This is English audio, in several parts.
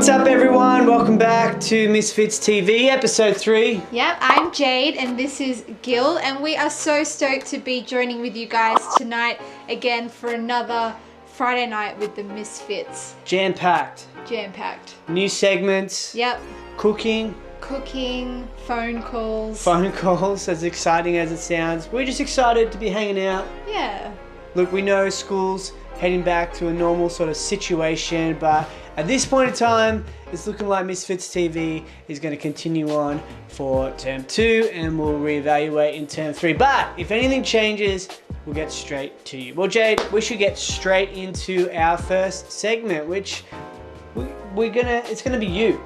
What's up everyone? Welcome back to Misfits TV, episode 3. Yep, I'm Jade and this is Gil, and we are so stoked to be joining with you guys tonight again for another Friday night with the Misfits. Jam-packed. Jam-packed. New segments. Yep. Cooking. Cooking, phone calls. Phone calls, as exciting as it sounds. We're just excited to be hanging out. Yeah. Look, we know school's heading back to a normal sort of situation, but at this point in time, it's looking like Misfits TV is going to continue on for term 2 and we'll reevaluate in term 3. But if anything changes, we'll get straight to you. Well, Jade, we should get straight into our first segment, which it's gonna be you.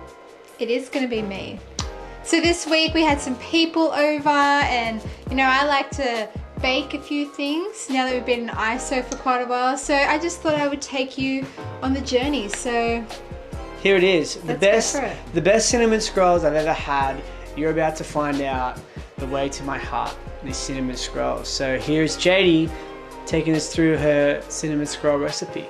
It is going to be me. So this week we had some people over, and you know, I like to bake a few things now that we've been in ISO for quite a while, so I just thought I would take you on the journey. So here it is. Let's go for it. The best cinnamon scrolls I've ever had. You're about to find out the way to my heart, these cinnamon scrolls. So here's JD taking us through her cinnamon scroll recipe.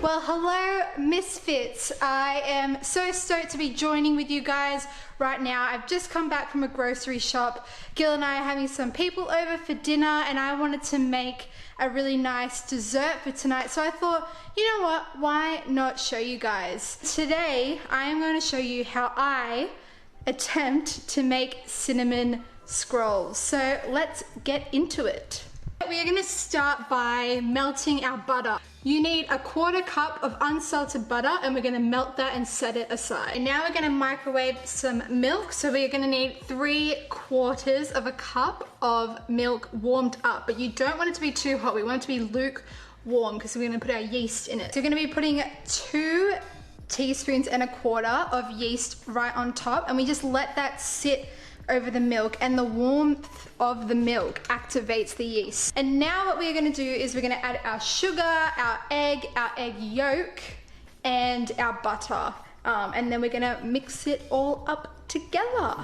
Well, hello Misfits. I am so stoked to be joining with you guys right now. I've just come back from a grocery shop. Gil and I are having some people over for dinner, and I wanted to make a really nice dessert for tonight. So I thought, you know what, why not show you guys? Today, I am going to show you how I attempt to make cinnamon scrolls. So let's get into it. We are going to start by melting our butter. You need a 1/4 cup of unsalted butter, and we're going to melt that and set it aside. And now we're going to microwave some milk. So we're going to need 3/4 of a cup of milk warmed up, but you don't want it to be too hot. We want it to be lukewarm because we're going to put our yeast in it. So we're going to be putting 2 teaspoons and 1/4 of yeast right on top, and we just let that sit over the milk, and the warmth of the milk activates the yeast. And now what we're going to do is we're going to add our sugar, our egg yolk, and our butter, and then we're going to mix it all up together.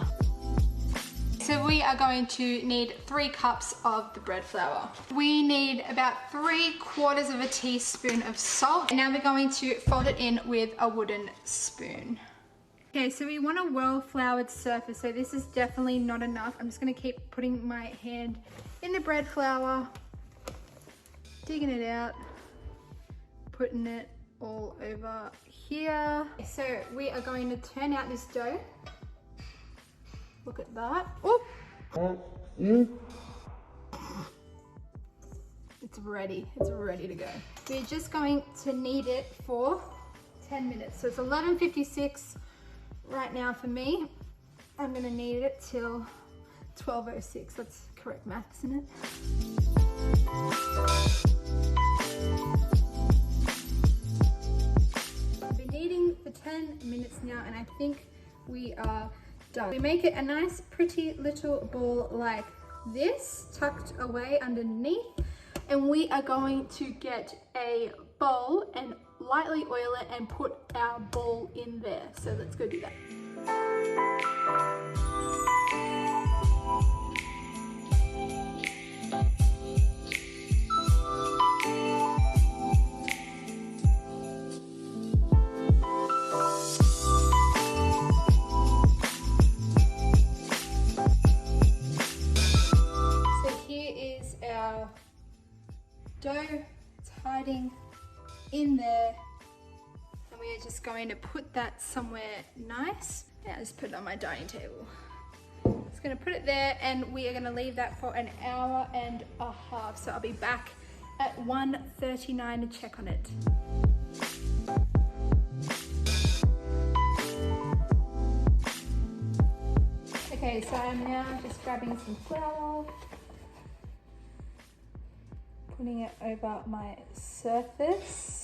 So we are going to need 3 cups of the bread flour. We need about 3/4 of a teaspoon of salt, and now we're going to fold it in with a wooden spoon. Okay, so we want a well-floured surface, so this is definitely not enough. I'm just gonna keep putting my hand in the bread flour, digging it out, putting it all over here. So we are going to turn out this dough. Look at that. Oh! It's ready to go. We're just going to knead it for 10 minutes. So it's 11:56. Right now for me. I'm gonna knead it till 12:06. That's correct math, isn't it? I've been kneading for 10 minutes now, and I think we are done. We make it a nice pretty little ball like this, tucked away underneath, and we are going to get a bowl and lightly oil it and put our ball in there. So let's go do that. So here is our dough. It's hiding in there, and we are just going to put that somewhere nice. Now just put it on my dining table. Just gonna put it there, and we are gonna leave that for an hour and a half. So I'll be back at 1:39 to check on it. Okay, so I'm now just grabbing some flour, putting it over my surface.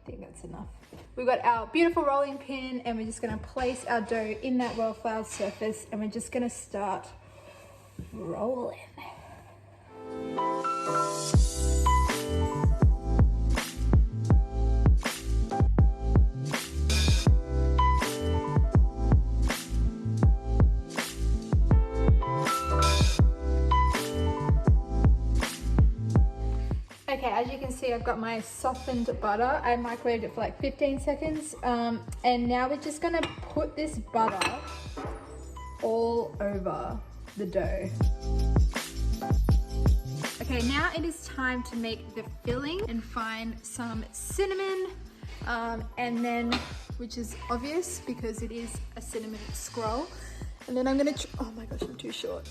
I think that's enough. We've got our beautiful rolling pin, and we're just gonna place our dough in that well-floured surface, and we're just gonna start rolling. as you can see, I've got my softened butter. I microwaved it for like 15 seconds. And now we're just gonna put this butter all over the dough. Okay, now it is time to make the filling and find some cinnamon, and then, which is obvious because it is a cinnamon scroll. And then I'm gonna, oh my gosh, I'm too short.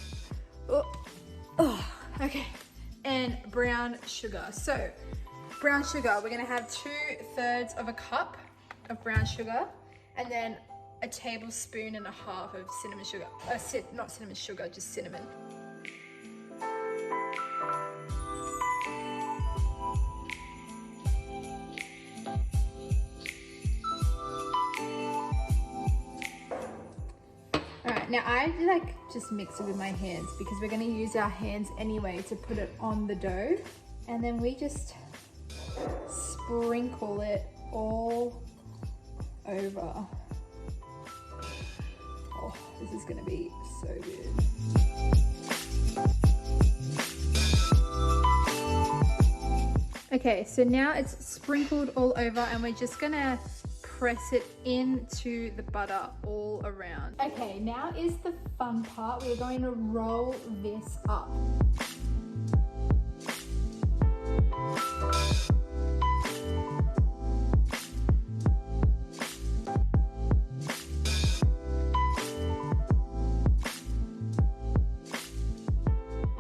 Oh, okay. And brown sugar. So, brown sugar, we're gonna have 2/3 of a cup of brown sugar, and then a tablespoon and a half of cinnamon sugar. Not cinnamon sugar, just cinnamon. Now I like just mix it with my hands because we're gonna use our hands anyway to put it on the dough. And then we just sprinkle it all over. Oh, this is gonna be so good. Okay, so now it's sprinkled all over and we're just gonna press it into the butter all around. Okay, now is the fun part. We're going to roll this up.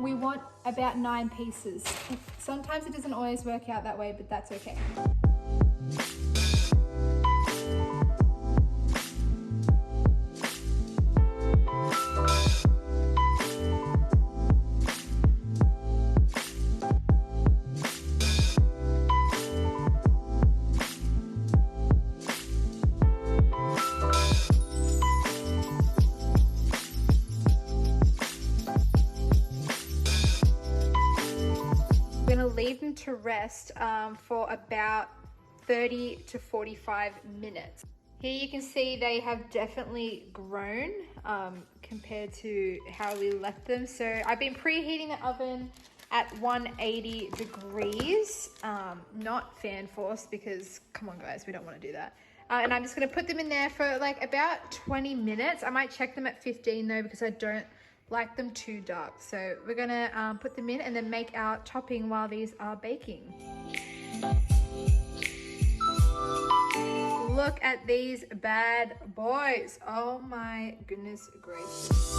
We want about 9 pieces. Sometimes it doesn't always work out that way, but that's okay. We're gonna leave them to rest for about 30 to 45 minutes. Here you can see they have definitely grown compared to how we left them. So I've been preheating the oven at 180 degrees, not fan forced because, come on guys, we don't want to do that. And I'm just gonna put them in there for like about 20 minutes. I might check them at 15 though because I don't like them too dark. So we're gonna put them in and then make our topping while these are baking. Look at these bad boys. Oh my goodness gracious.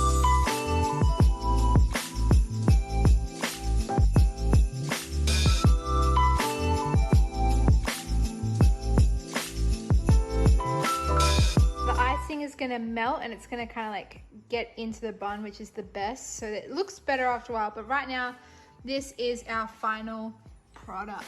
The icing is gonna melt and it's gonna kind of like get into the bun, which is the best, so that it looks better after a while. But right now, this is our final product.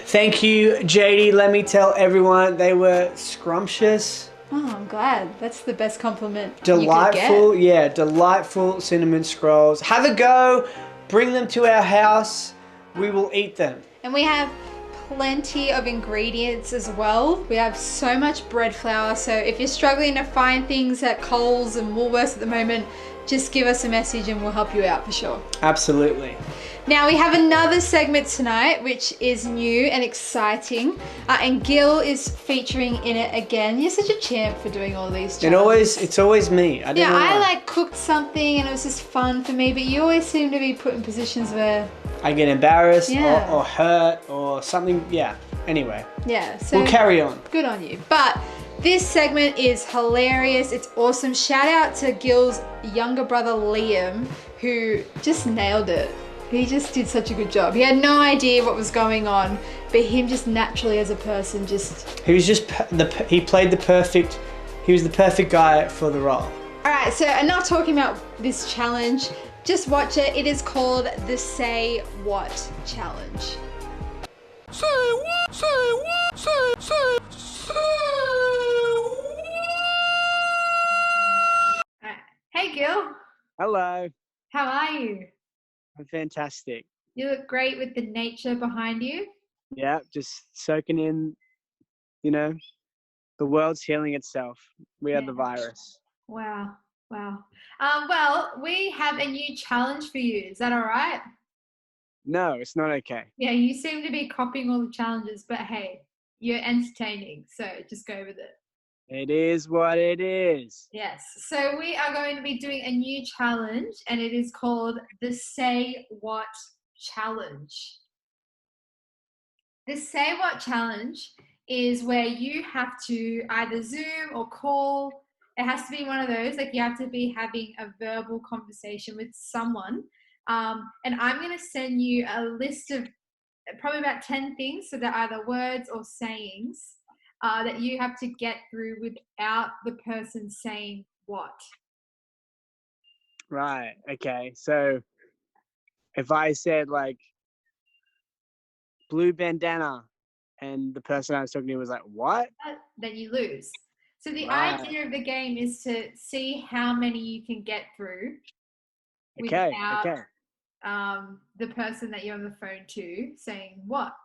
Thank you, JD. Let me tell everyone they were scrumptious. Oh, I'm glad. That's the best compliment Delightful, you could get. yeah, delightful cinnamon scrolls. Have a go. Bring them to our house. We will eat them. And we have plenty of ingredients as well. We have so much bread flour. So if you're struggling to find things at Coles and Woolworths at the moment, just give us a message and we'll help you out for sure. Absolutely. Now we have another segment tonight, which is new and exciting. And Gil is featuring in it again. You're such a champ for doing all these challenges. It's always me. I don't know I why. like cooked something and it was just fun for me, but you always seem to be put in positions where I get embarrassed Yeah. or hurt or something. Yeah. Anyway, yeah, so we'll carry on. good on you. But this segment is hilarious. It's awesome. Shout out to Gil's younger brother Liam, who just nailed it. He just did such a good job. He had no idea what was going on, but him just naturally as a person just... He was just he played the perfect. He was the perfect guy for the role. All right, so I'm not talking about this challenge. Just watch it. It is called the Say What Challenge. Say what? Say what? Say what? Hey Gil, Hello. how are you? I'm fantastic. You look great with the nature behind you. Yeah, just soaking in, you know, the world's healing itself. We are Yeah. the virus. Wow. Wow. Well, we have a new challenge for you. Is that all right? No, it's not okay. Yeah, you seem to be copying all the challenges, but hey, you're entertaining, so just go with it. It is what it is. Yes. So we are going to be doing a new challenge, and it is called the Say What Challenge. The Say What Challenge is where you have to either Zoom or call. It has to be one of those, like you have to be having a verbal conversation with someone. And I'm going to send you a list of probably about 10 things, so they're either words or sayings that you have to get through without the person saying what. Right. Okay. So if I said like blue bandana and the person I was talking to was like, what? Then you lose. So the Right. idea of the game is to see how many you can get through Okay. without Okay. the person that you're on the phone to saying what.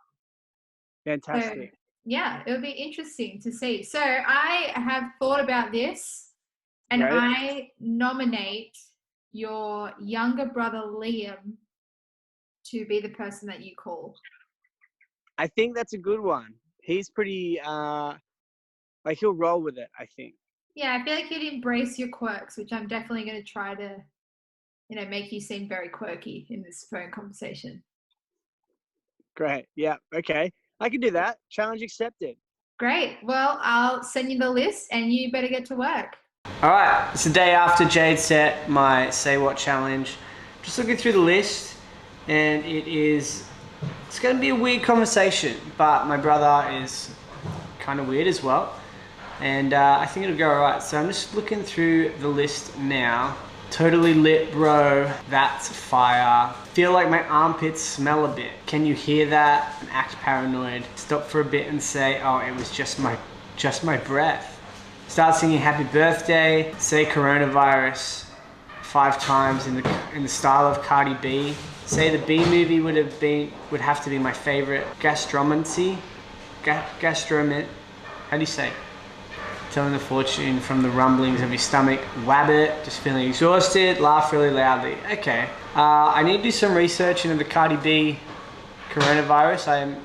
Fantastic. So, yeah, it'll be interesting to see. So I have thought about this, and Right. I nominate your younger brother Liam to be the person that you call. I think that's a good one. He's pretty like he'll roll with it, I think. Yeah, I feel like he'd embrace your quirks, which I'm definitely going to try to, make you seem very quirky in this phone conversation. Great. Yeah. Okay. I can do that. Challenge accepted. Great. Well, I'll send you the list, and you better get to work. All right. It's the day after Jade set my Say What challenge. Just looking through the list, and it's going to be a weird conversation, but my brother is kind of weird as well. And I think it'll go all right. So I'm just looking through the list now. Totally lit, bro. That's fire. Feel like my armpits smell a bit. Can you hear that? And act paranoid. Stop for a bit and say, oh, it was just my breath. Start singing happy birthday. Say coronavirus 5 times in the style of Cardi B. Say the B movie would have to be my favorite. Gastromancy. Gastroman. How do you say? Telling the fortune from the rumblings of your stomach. Wabbit, just feeling exhausted. Laugh really loudly. Okay. I need to do some research into the Cardi B coronavirus. I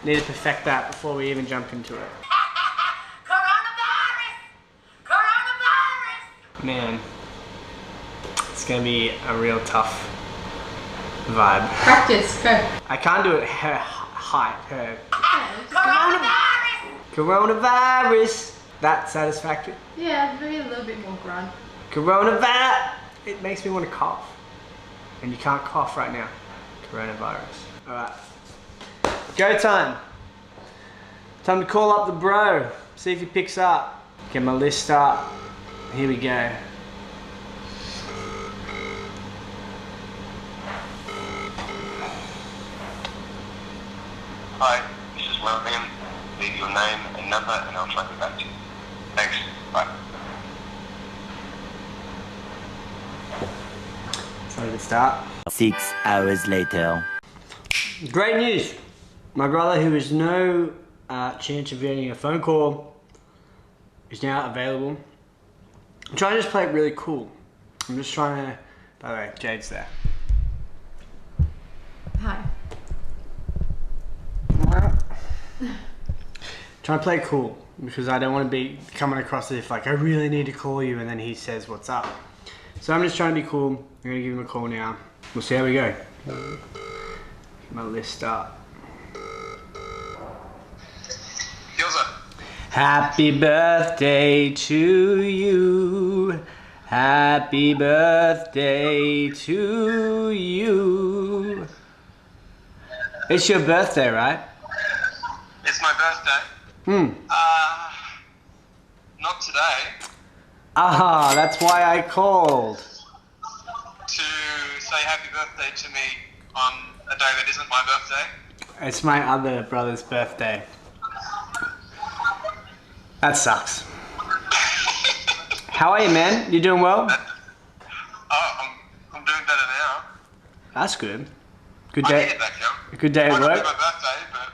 need to perfect that before we even jump into it. Coronavirus! Man, it's gonna be a real tough vibe. Practice. Go. I can't do it her height, her. Coronavirus. That satisfactory? Yeah, maybe a little bit more grunt. Coronavirus. It makes me want to cough. And you can't cough right now. Coronavirus. Alright. Go time. Time to call up the bro. See if he picks up. Get my list up. Here we go. Hi, this is William. Leave your name and number and I'll try to get back to you. Thanks. Bye. It's not a good start. 6 hours later. Great news. My brother, who has no chance of getting a phone call, is now available. I'm trying to just play it really cool. I'm just trying to... By the way, Jade's there. Hi. Trying to play it cool because I don't want to be coming across as if like I really need to call you and then he says what's up. So I'm just trying to be cool. I'm gonna give him a call now. We'll see how we go. Get my list up. Gilza. Happy birthday to you. Happy birthday to you. It's your birthday, right? It's my birthday. Not today. Ah, that's why I called. To say happy birthday to me on a day that isn't my birthday. It's my other brother's birthday. That sucks. How are you, man? You doing well? Oh, I'm doing better now. That's good. Good I day. needed that, Kel. A good day at Might not work. be my birthday, but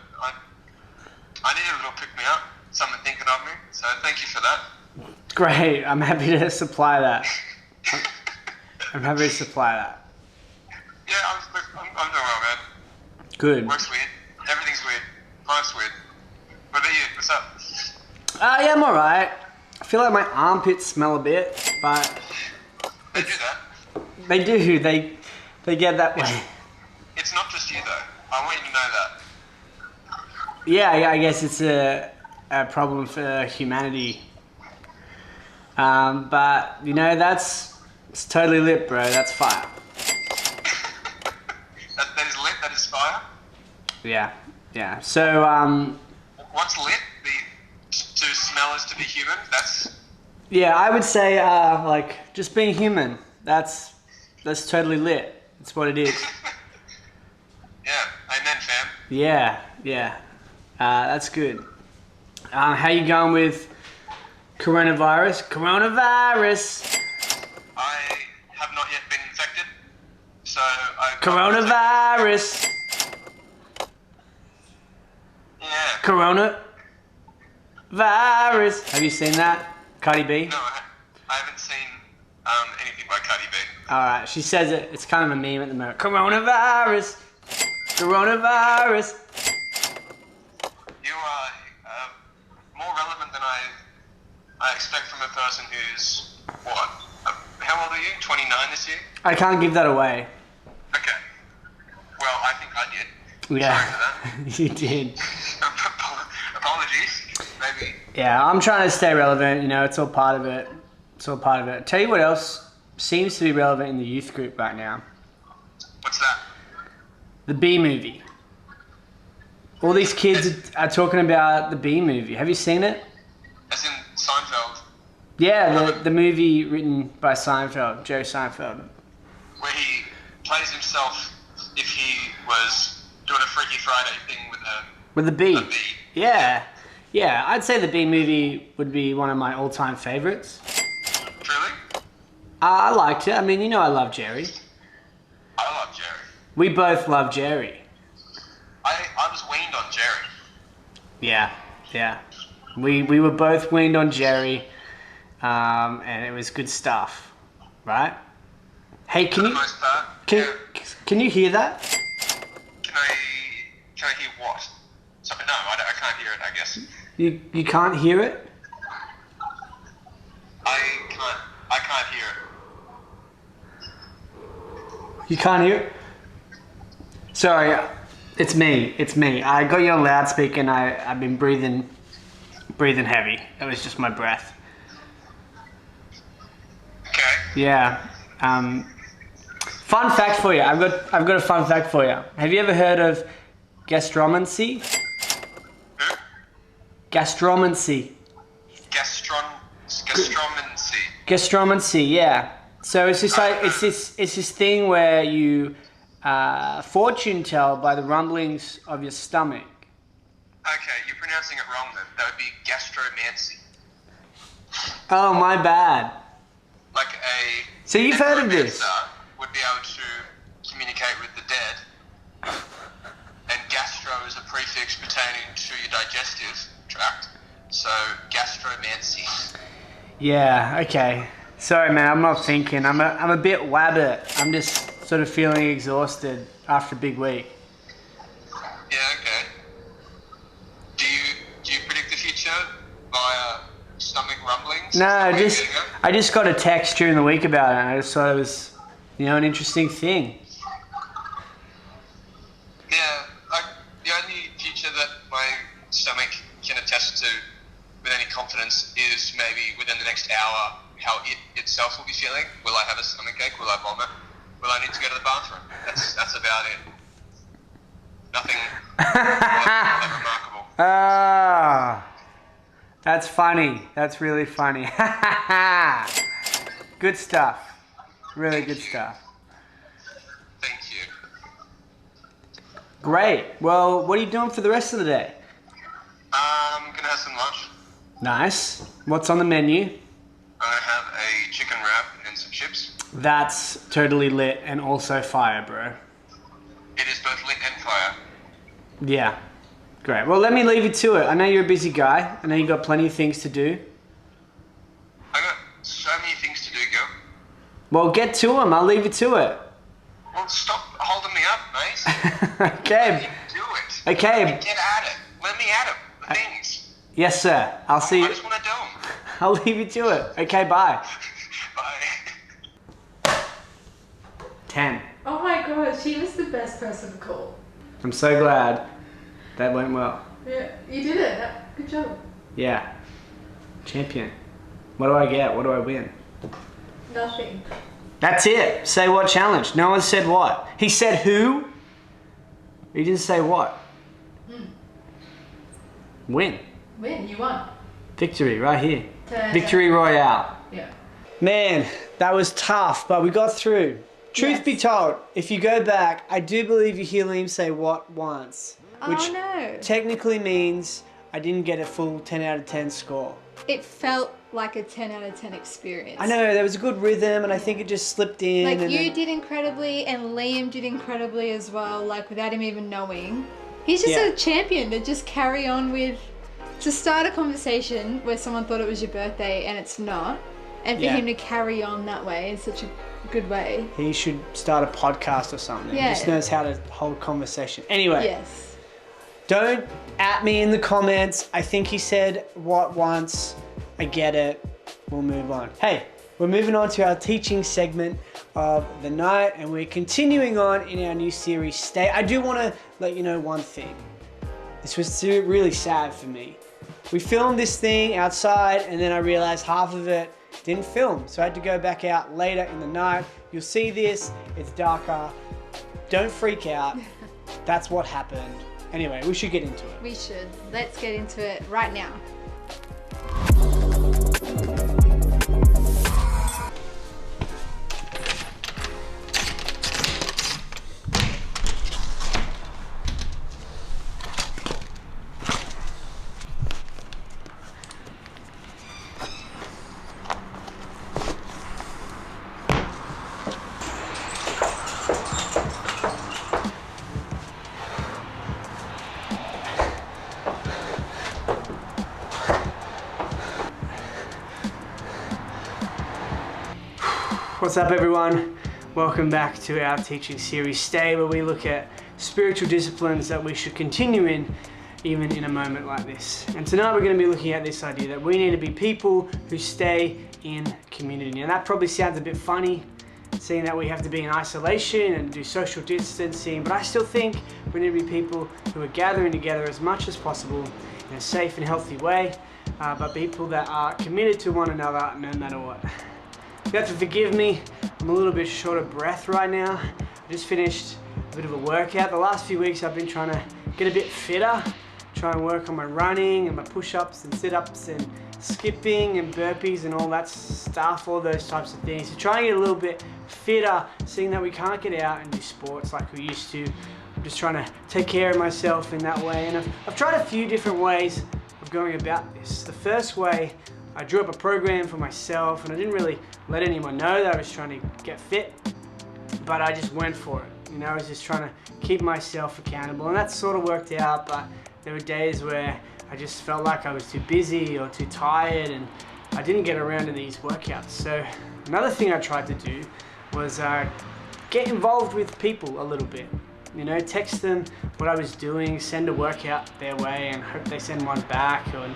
I needed a little pick-me-up. Someone thinking of me. So thank you for that. Great. I'm happy to supply that. I'm happy to supply that. Yeah, I'm doing well, man. Good. Work's weird. Everything's weird. Life's weird. What about you? What's up? Yeah, I'm alright. I feel like my armpits smell a bit, but They do that. they do. They get that way. It's not just you, though. I want you to know that. Yeah, I guess it's a problem for humanity. But you know, it's totally lit, bro. That's fire. That is lit. That is fire. Yeah. So, What's lit? To smell is to be human. That's yeah, I would say like just being human. That's totally lit. It's what it is. yeah. Amen, fam. Yeah. That's good. How you going with coronavirus? I have not yet been infected, so I. Coronavirus. Yeah. Coronavirus. Have you seen that? Cardi B? No, I haven't seen anything by Cardi B. Alright, she says it. It's kind of a meme at the moment. Coronavirus. Coronavirus. You are more relevant than I expect from a person who's what? How old are you? 29 this year? I can't give that away. Okay. Well, I think I did. Yeah, Sorry for you did. that. Apologies. Maybe. Yeah, I'm trying to stay relevant. You know, it's all part of it. Tell you what else seems to be relevant in the youth group right now. What's that? The B movie. All these kids are talking about the B movie. Have you seen it? As in Seinfeld, Yeah, the movie written by Seinfeld, Jerry Seinfeld. where he plays himself if he was doing a Freaky Friday thing With the B. a bee. Yeah, I'd say the B movie would be one of my all-time favorites. Truly? I liked it. I mean, you know I love Jerry. I love Jerry. We both love Jerry. I was weaned on Jerry. Yeah. We were both weaned on Jerry, and it was good stuff, right? Hey, For the most part. can you hear that? Can I hear what? So, no, I can't hear it, I guess. You can't hear it? I can't hear it. You can't hear it? Sorry, it's me. I got you on loudspeaker and I've been breathing heavy. It was just my breath. Okay. Yeah. Fun fact for you. I've got a fun fact for you. Have you ever heard of gastromancy? Who? Gastromancy. Gastromancy. Gastromancy, yeah. So it's just like it's this thing where you fortune tell by the rumblings of your stomach. Okay, you're pronouncing it wrong then. That would be gastromancy. Oh, my bad. Like a... So you've heard of this? necromancer would be able to communicate with the dead. And gastro is a prefix pertaining to your digestive tract. So, gastromancy. Yeah. Okay. Sorry, man. I'm not thinking. I'm a bit wabbit. I'm just sort of feeling exhausted after a big week. Yeah, okay. Do you predict the future via stomach rumblings? No, Is that what I just got a text during the week about it, and I just thought it was, an interesting thing. Yeah, the only future that my stomach can attest to with any confidence is maybe within the next hour how it itself will be feeling. Will I have a stomachache? Will I vomit? Will I need to go to the bathroom? That's about it. Nothing remarkable. Ah, that's funny. That's really funny. Good stuff. Really good stuff. Thank you. Great. Well, what are you doing for the rest of the day? I'm gonna have some lunch. Nice. What's on the menu? I'm gonna have a chicken wrap and some chips. That's totally lit and also fire, bro. It is both Yeah. Great. Well, let me leave you to it. I know you're a busy guy. I know you've got plenty of things to do. I got so many things to do, Gil. Well, get to them. I'll leave you to it. Well, stop holding me up, mate. Let Okay. me do it. Okay. Let me get at it. Let me at it. The things. Yes, sir. I'll see I you. just want to do them. I'll leave you to it. Okay, bye. Bye. 10. Oh my god, she was the best person to call. I'm so glad that went well. Yeah, you did it. Good job. Yeah. Champion. What do I get? What do I win? Nothing. That's it. Say what challenge. No one said what. He said who? He didn't say what. Win. Win, you won. Victory right here. 10. Victory Royale. Yeah. Man, that was tough, but we got through. Truth Yes. be told, if you go back, I do believe you hear Liam say what once. Which Oh no. technically means I didn't get a full 10 out of 10 score. It felt like a 10 out of 10 experience. I know, there was a good rhythm and I think it just slipped in. Like and you then- did incredibly and Liam did incredibly as well, like without him even knowing. He's just Yeah. a champion to just carry on with, to start a conversation where someone thought it was your birthday and it's not, and for Yeah. him to carry on that way in such a good way. He should start a podcast or something. Yeah. He just knows how to hold conversation. Anyway, Yes. don't at me in the comments. I think he said what once. I get it. We'll move on. Hey, we're moving on to our teaching segment of the night and we're continuing on in our new series, Stay. I do want to let you know one thing. This was really sad for me. We filmed this thing outside and then I realized half of it didn't film. So I had to go back out later in the night. You'll see this, it's darker. Don't freak out. That's what happened. Anyway, we should get into it. We should. Let's get into it right now. What's up everyone? Welcome back to our teaching series Stay, where we look at spiritual disciplines that we should continue in even in a moment like this. And tonight we're going to be looking at this idea that we need to be people who stay in community. And that probably sounds a bit funny, seeing that we have to be in isolation and do social distancing, but I still think we need to be people who are gathering together as much as possible in a safe and healthy way, but people that are committed to one another no matter what. You have to forgive me, I'm a little bit short of breath right now. I just finished a bit of a workout. The last few weeks I've been trying to get a bit fitter, try and work on my running and my push-ups and sit-ups and skipping and burpees and all that stuff, all those types of things. To try and get a little bit fitter, seeing that we can't get out and do sports like we used to. I'm just trying to take care of myself in that way, and I've tried a few different ways of going about this. The first way, I drew up a program for myself and I didn't really let anyone know that I was trying to get fit, but I just went for it. You know, I was just trying to keep myself accountable, and that sort of worked out, but there were days where I just felt like I was too busy or too tired and I didn't get around to these workouts. So another thing I tried to do was get involved with people a little bit. You know, text them what I was doing, send a workout their way and hope they send one back, or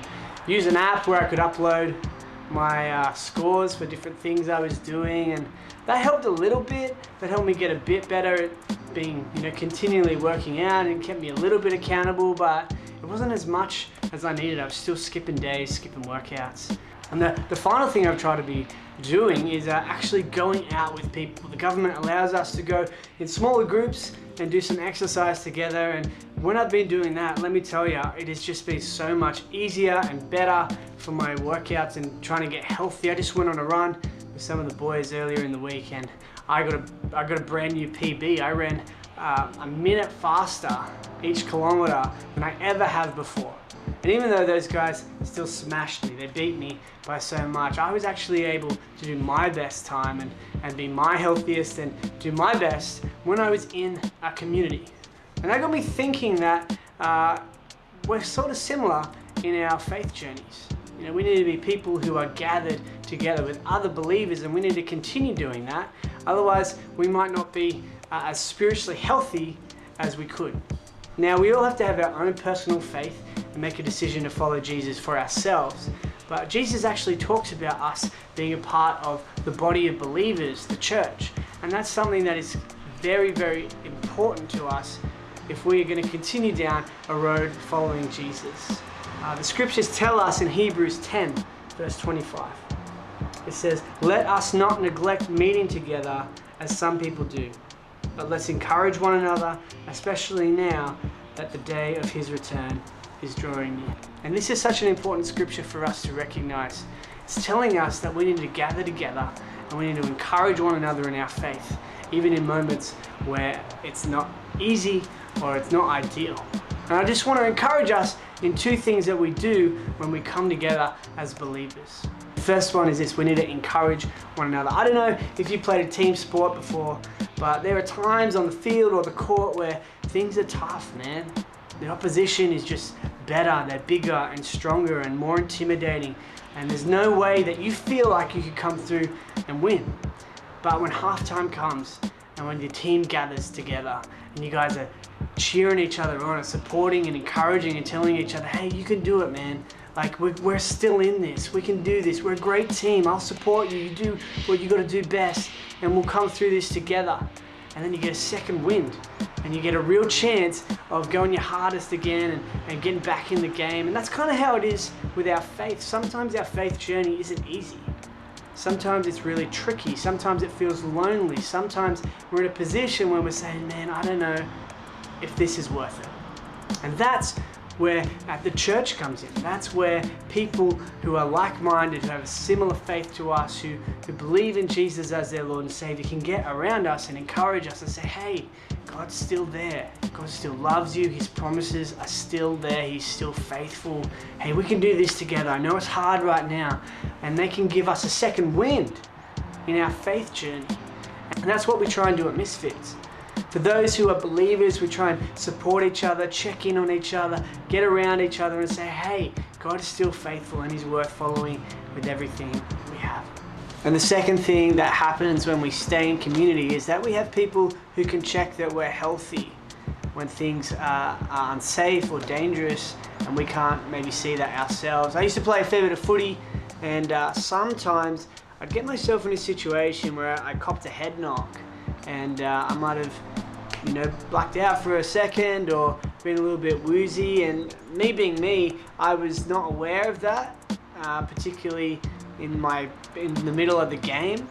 use an app where I could upload my scores for different things I was doing, and that helped a little bit. That helped me get a bit better at being, you know, continually working out, and kept me a little bit accountable, but it wasn't as much as I needed. I was still skipping days, skipping workouts. And the final thing I've tried to be doing is actually going out with people. The government allows us to go in smaller groups and do some exercise together, and when I've been doing that, let me tell you, it has just been so much easier and better for my workouts and trying to get healthy. I just went on a run with some of the boys earlier in the week and I got a brand new PB. I ran a minute faster each kilometer than I ever have before. And even though those guys still smashed me, they beat me by so much, I was actually able to do my best time and be my healthiest and do my best when I was in a community. And that got me thinking that we're sort of similar in our faith journeys. You know, we need to be people who are gathered together with other believers, and we need to continue doing that. Otherwise, we might not be as spiritually healthy as we could. Now, we all have to have our own personal faith and make a decision to follow Jesus for ourselves. But Jesus actually talks about us being a part of the body of believers, the church. And that's something that is very, very important to us if we are going to continue down a road following Jesus. The scriptures tell us in Hebrews 10, verse 25. It says, "Let us not neglect meeting together as some people do, but let's encourage one another, especially now that the day of his return is drawing near." And this is such an important scripture for us to recognize. It's telling us that we need to gather together and we need to encourage one another in our faith, even in moments where it's not easy or it's not ideal. And I just want to encourage us in two things that we do when we come together as believers. The first one is this: we need to encourage one another. I don't know if you played a team sport before, but there are times on the field or the court where things are tough, man. The opposition is just better, they're bigger and stronger and more intimidating, and there's no way that you feel like you could come through and win. But when halftime comes and when your team gathers together and you guys are cheering each other on and supporting and encouraging and telling each other, hey, you can do it, man. Like, we're still in this. We can do this. We're a great team. I'll support you. You do what you got to do best, and we'll come through this together. And then you get a second wind, and you get a real chance of going your hardest again and getting back in the game. And that's kind of how it is with our faith. Sometimes our faith journey isn't easy. Sometimes it's really tricky. Sometimes it feels lonely. Sometimes we're in a position where we're saying, man, I don't know if this is worth it. And that's where the church comes in. That's where people who are like-minded, who have a similar faith to us, who believe in Jesus as their Lord and Savior, can get around us and encourage us and say, hey, God's still there. God still loves you. His promises are still there. He's still faithful. Hey, we can do this together. I know it's hard right now. And they can give us a second wind in our faith journey. And that's what we try and do at Misfits. For those who are believers, we try and support each other, check in on each other, get around each other and say, hey, God is still faithful and He's worth following with everything we have. And the second thing that happens when we stay in community is that we have people who can check that we're healthy when things are unsafe or dangerous and we can't maybe see that ourselves. I used to play a fair bit of footy, and sometimes I'd get myself in a situation where I copped a head knock and I might have, blacked out for a second or been a little bit woozy, and me being me, I was not aware of that, particularly in the middle of the game.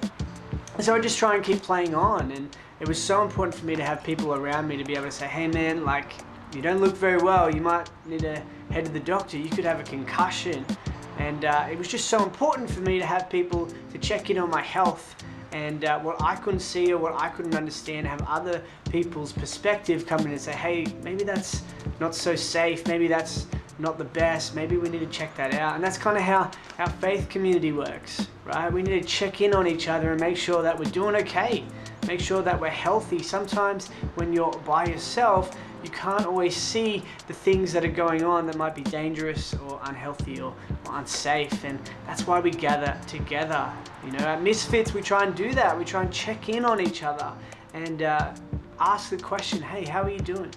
And so I just try and keep playing on, and it was so important for me to have people around me to be able to say, hey man, like, you don't look very well, you might need to head to the doctor, you could have a concussion. And it was just so important for me to have people to check in on my health, and what I couldn't see or what I couldn't understand, have other people's perspective come in and say, hey, maybe that's not so safe, maybe that's not the best, maybe we need to check that out. And that's kind of how our faith community works, right? We need to check in on each other and make sure that we're doing okay, make sure that we're healthy. Sometimes when you're by yourself, you can't always see the things that are going on that might be dangerous or unhealthy or unsafe, and that's why we gather together. At Misfits, we try and do that. We try and check in on each other and ask the question, hey, how are you doing?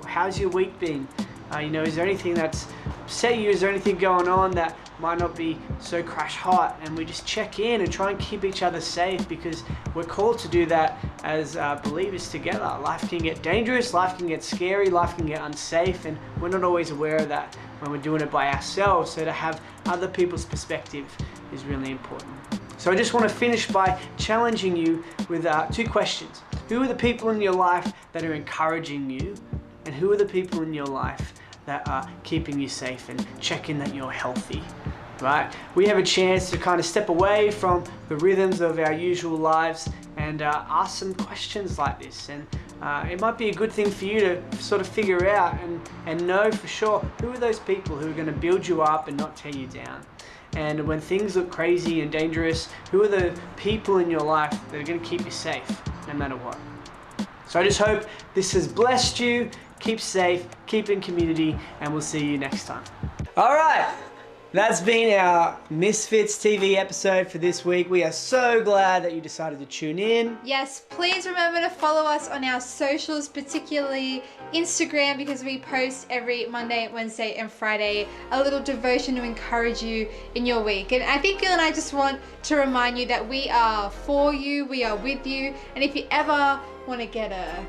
How's your week been? Is there anything that's upset you? Is there anything going on that might not be so crash hot? And we just check in and try and keep each other safe, because we're called to do that as believers together. Life can get dangerous, life can get scary, life can get unsafe, and we're not always aware of that when we're doing it by ourselves. So to have other people's perspective is really important. So I just want to finish by challenging you with two questions. Who are the people in your life that are encouraging you? And who are the people in your life that are keeping you safe and checking that you're healthy, right? We have a chance to kind of step away from the rhythms of our usual lives and ask some questions like this. And it might be a good thing for you to sort of figure out and know for sure who are those people who are going to build you up and not tear you down. And when things look crazy and dangerous, who are the people in your life that are going to keep you safe no matter what? So I just hope this has blessed you. keep safe, keep in community, and we'll see you next time. All right. That's been our Misfits TV episode for this week. We are so glad that you decided to tune in. Yes, please remember to follow us on our socials, particularly Instagram, because we post every Monday, Wednesday, and Friday a little devotion to encourage you in your week. And I think Gil and I just want to remind you that we are for you, we are with you, and if you ever want to get a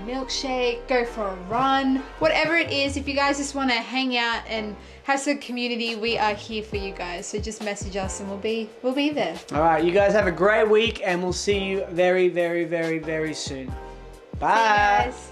milkshake, go for a run, whatever it is, if you guys just want to hang out and have some community, we are here for you guys. So just message us and we'll be there. All right, you guys have a great week, and we'll see you very, very, very, very soon. Bye. See you guys.